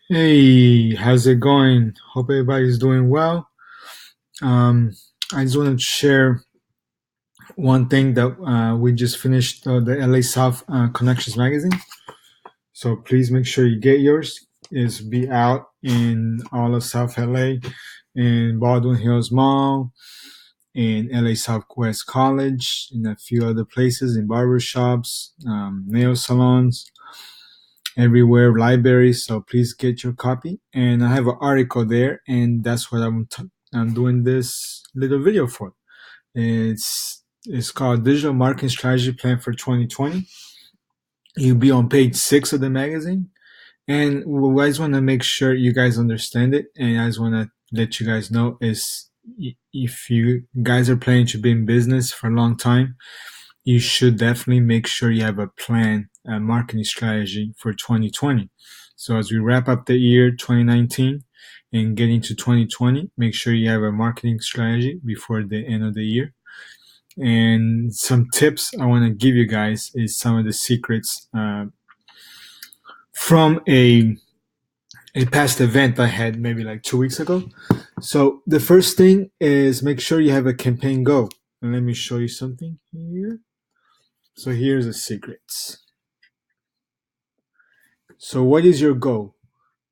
Hey, how's it going? Hope everybody's doing well. Um, I just want to share one thing that we just finished the LA South Connections magazine. So please make sure you get yours. It's be out in all of South LA, in Baldwin Hills Mall, in LA Southwest College, in a few other places, in barbershops, nail salons, everywhere, libraries. So please get your copy. And I have an article there, and that's what I'm doing this little video for. It's called Digital Marketing Strategy Plan for 2020. You'll be on page 6 of the magazine. And what I just want to make sure you guys understand it, and I just want to let you guys know is if you guys are planning to be in business for a long time, you should definitely make sure you have a plan, a marketing strategy for 2020. So as we wrap up the year 2019 and get into 2020, make sure you have a marketing strategy before the end of the year. And some tips I want to give you guys is some of the secrets from a past event I had maybe like 2 weeks ago. So the first thing is make sure you have a campaign goal. And let me show you something here. So here's the secrets. So what is your goal?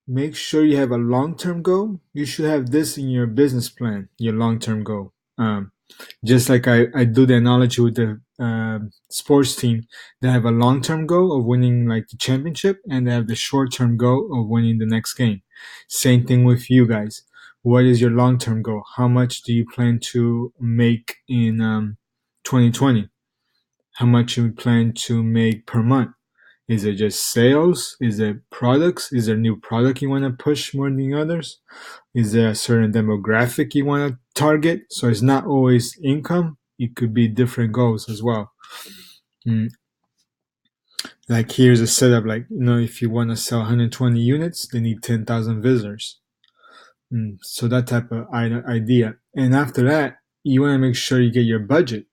Make sure you have a long-term goal. You should have this in your business plan, your long-term goal. Just like I do the analogy with the sports team, they have a long-term goal of winning like the championship, and they have the short-term goal of winning the next game. Same thing with you guys. What is your long-term goal? How much do you plan to make in 2020? How much you plan to make per month? Is it just sales? Is it products? Is there a new product you want to push more than others? Is there a certain demographic you want to target? So it's not always income. It could be different goals as well. Mm. Like here's a setup. Like if you want to sell 120 units, they need 10,000 visitors. So that type of idea. And after that, you want to make sure you get your budget.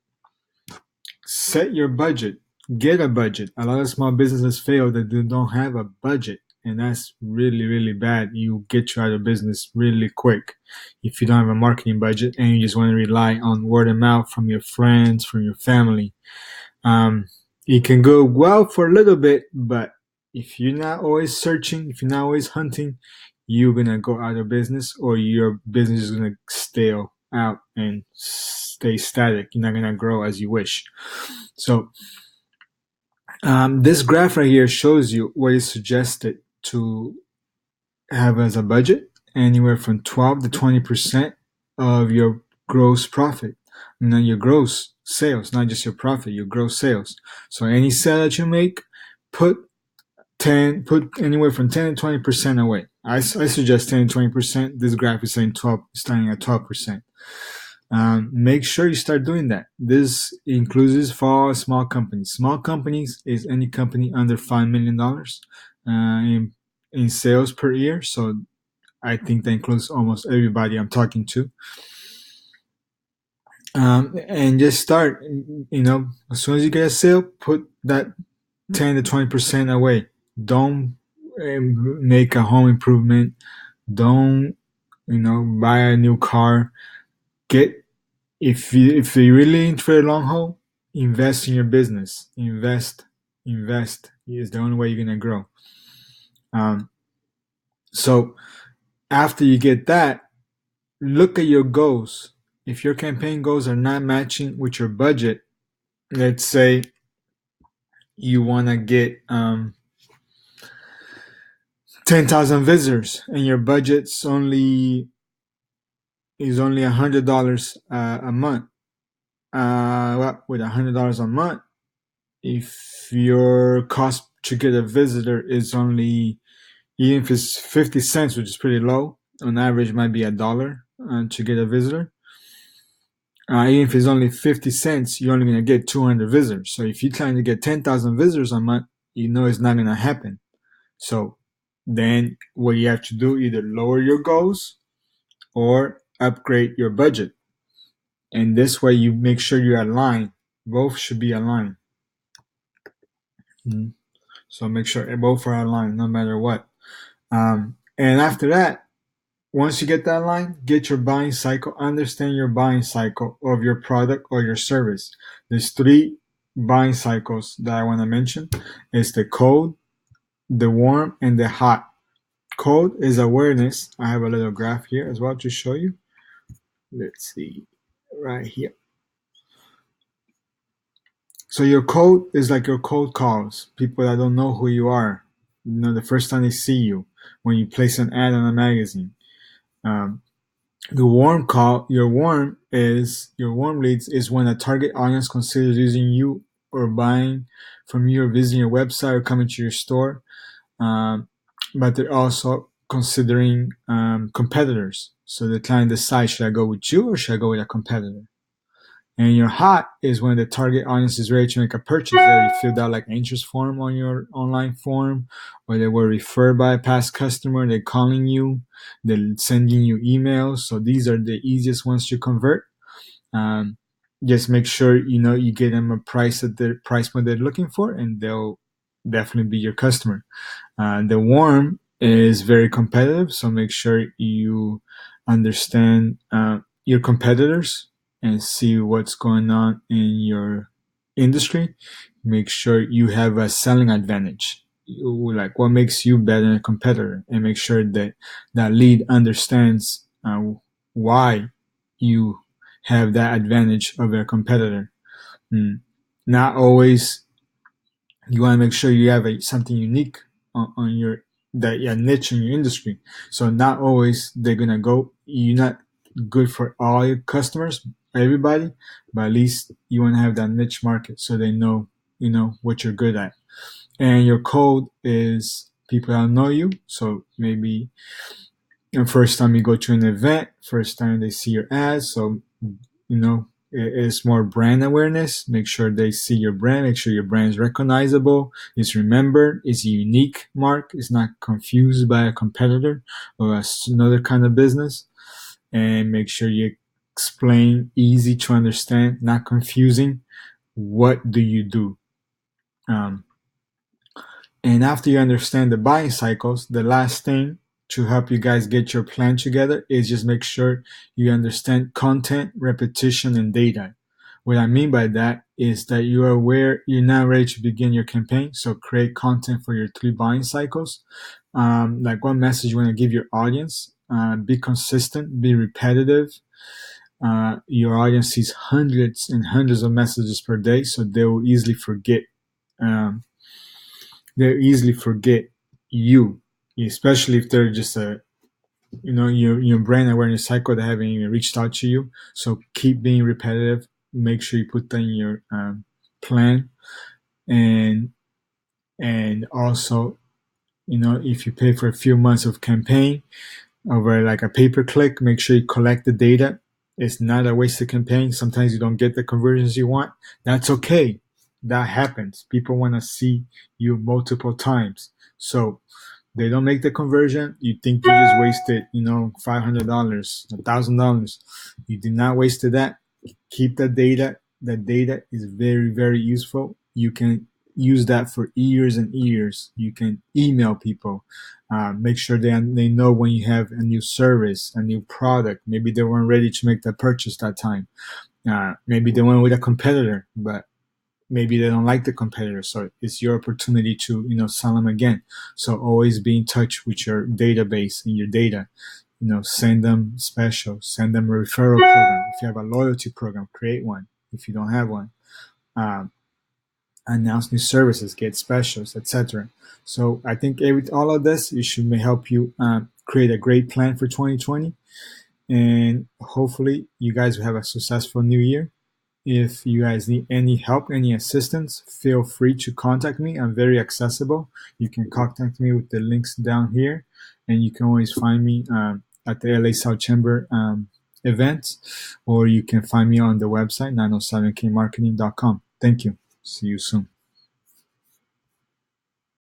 Set your budget. Get a budget. A lot of small businesses fail that they don't have a budget, and that's really, really bad. You get you out of business really quick if you don't have a marketing budget and you just want to rely on word of mouth from your friends, from your family. Um, it can go well for a little bit, but if you're not always searching, if you're not always hunting, you're gonna go out of business, or your business is gonna stale out and stay static. You're not gonna grow as you wish. So this graph right here shows you what is suggested to have as a budget, anywhere from 12 to 20% of your gross profit. And then your gross sales, not just your profit, your gross sales. So any sale that you make, put put anywhere from 10 to 20% away. I suggest 10 to 20%. This graph is saying 12, starting at 12%. Make sure you start doing that. This includes for small companies. Small companies is any company under $5 million in sales per year. So I think that includes almost everybody I'm talking to. And just start. As soon as you get a sale, put that 10 to 20% away. Don't make a home improvement. Don't buy a new car. Get if you're really in for the long haul, invest in your business. Invest is the only way you're gonna grow. Um, so after you get that, look at your goals. If your campaign goals are not matching with your budget, let's say you want to get 10,000 visitors and your budget's only $100 a month. Well, with $100 a month, if your cost to get a visitor is only, even if it's 50 cents, which is pretty low, on average it might be $1 to get a visitor. Even if it's only 50 cents, you're only going to get 200 visitors. So if you're trying to get 10,000 visitors a month, it's not going to happen. So then what you have to do, either lower your goals or upgrade your budget. And this way you make sure you're aligned. Both should be aligned. So make sure both are aligned no matter what. And after that, once you get that line, get your buying cycle, understand your buying cycle of your product or your service. There's three buying cycles that I want to mention. It's the cold, the warm, and the hot. Cold is awareness. I have a little graph here as well to show you. Let's see, right here. So your cold is like your cold calls, people that don't know who you are. You know, the first time they see you, when you place an ad on a magazine. Um, the warm call, your warm leads is when a target audience considers using you or buying from you or visiting your website or coming to your store. Um, but they're also considering competitors. So the client decides, should I go with you or should I go with a competitor? And your hot is when the target audience is ready to make a purchase. They already filled out like an interest form on your online form, or they were referred by a past customer. They're calling you, they're sending you emails. So these are the easiest ones to convert. Um, just make sure you get them a price at the price point they're looking for, and they'll definitely be your customer. The warm is very competitive, so make sure you understand your competitors and see what's going on in your industry. Make sure you have a selling advantage. Like what makes you better than a competitor, and make sure that that lead understands why you have that advantage over a competitor. Mm. Not always you want to make sure you have something unique on your that yeah, niche in your industry. So not always they're gonna go. You're not good for all your customers, everybody, but at least you want to have that niche market so they know what you're good at. And your code is people that know you. So maybe the first time you go to an event, first time they see your ads. So it's more brand awareness. Make sure they see your brand. Make sure your brand is recognizable. It's remembered. It's a unique mark. It's not confused by a competitor or another kind of business. And make sure you explain easy to understand, not confusing. What do you do? Um, and after you understand the buying cycles, the last thing to help you guys get your plan together is just make sure you understand content, repetition, and data. What I mean by that is that you are aware you're now ready to begin your campaign. So create content for your three buying cycles. Like what message you want to give your audience. Be consistent, be repetitive. Your audience sees hundreds and hundreds of messages per day, so they will easily forget. Um, they'll easily forget you, especially if they're just your brand awareness cycle. They haven't even reached out to you. So keep being repetitive. Make sure you put that in your plan, and also if you pay for a few months of campaign over like a pay-per-click, make sure you collect the data. It's not a wasted campaign. Sometimes you don't get the conversions you want. That's okay. That happens. People want to see you multiple times. So they don't make the conversion. You think you just wasted, $500, $1,000. You did not waste that. Keep the data. The data is very, very useful. You can use that for years and years. You can email people. Make sure they know when you have a new service, a new product. Maybe they weren't ready to make that purchase that time. Maybe they went with a competitor, but maybe they don't like the competitor. So it's your opportunity to sell them again. So always be in touch with your database and your data. Send them specials, send them a referral program. If you have a loyalty program, create one. If you don't have one, um, announce new services, get specials, etc. So I think all of this it should may help you create a great plan for 2020, and hopefully you guys will have a successful new year. If you guys need any help, any assistance, feel free to contact me. I'm very accessible. You can contact me with the links down here, and you can always find me at the LA South Chamber events, or you can find me on the website 907kmarketing.com. Thank you. See you soon.